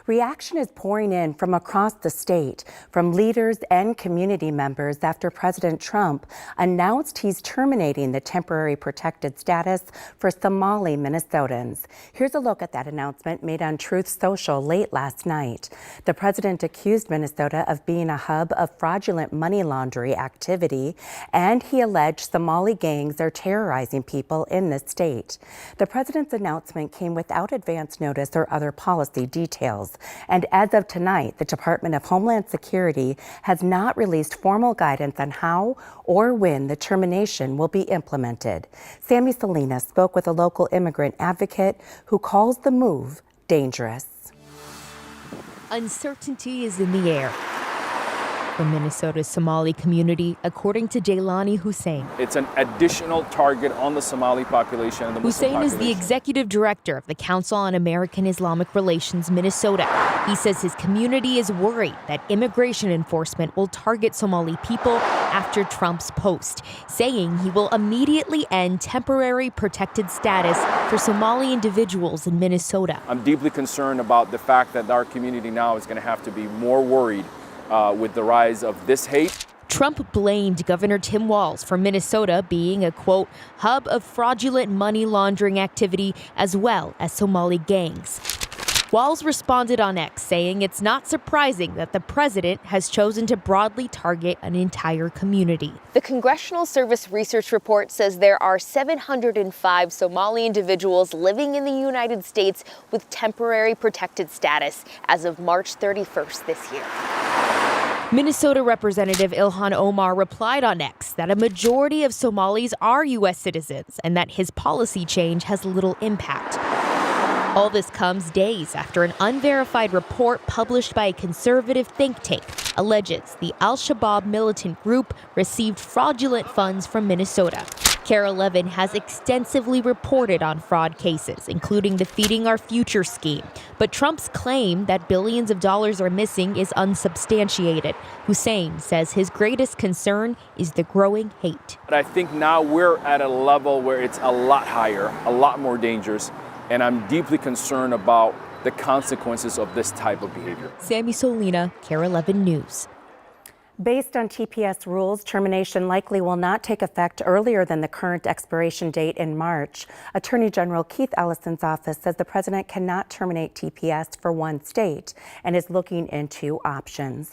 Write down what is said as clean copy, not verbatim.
Reaction is pouring in from across the state, from leaders and community members after President Trump announced he's terminating the temporary protected status for Somali Minnesotans. Here's a look at that announcement made on Truth Social late last night. The president accused Minnesota of being a hub of fraudulent money laundering activity, and he alleged Somali gangs are terrorizing people in the state. The president's announcement came without advance notice or other policy details. And as of tonight, the Department of Homeland Security has not released formal guidance on how or when the termination will be implemented. Sammy Salinas spoke with a local immigrant advocate who calls the move dangerous. Uncertainty is in the air for Minnesota's Somali community, according to Jaylani Hussein. It's an additional target on the Somali population and the Muslim Hussein is the executive director of the Council on American Islamic Relations Minnesota. He says his community is worried that immigration enforcement will target Somali people after Trump's post, saying he will immediately end temporary protected status for Somali individuals in Minnesota. I'm deeply concerned about the fact that our community now is going to have to be more worried with the rise of this hate. Trump blamed Governor Tim Walz for Minnesota being a, quote, hub of fraudulent money laundering activity as well as Somali gangs. Walz responded on X, saying it's not surprising that the president has chosen to broadly target an entire community. The Congressional Service Research Report says there are 705 Somali individuals living in the United States with temporary protected status as of March 31st this year. Minnesota Representative Ilhan Omar replied on X that a majority of Somalis are U.S. citizens and that his policy change has little impact. All this comes days after an unverified report published by a conservative think tank alleges the Al-Shabaab militant group received fraudulent funds from Minnesota. KARE 11 has extensively reported on fraud cases, including the Feeding Our Future scheme. But Trump's claim that billions of dollars are missing is unsubstantiated. Hussein says his greatest concern is the growing hate. But I think now we're at a level where it's a lot higher, a lot more dangerous, and I'm deeply concerned about the consequences of this type of behavior. Sammy Solina, KARE 11 News. Based on TPS rules, termination likely will not take effect earlier than the current expiration date in March. Attorney General Keith Ellison's office says the president cannot terminate TPS for one state and is looking into options.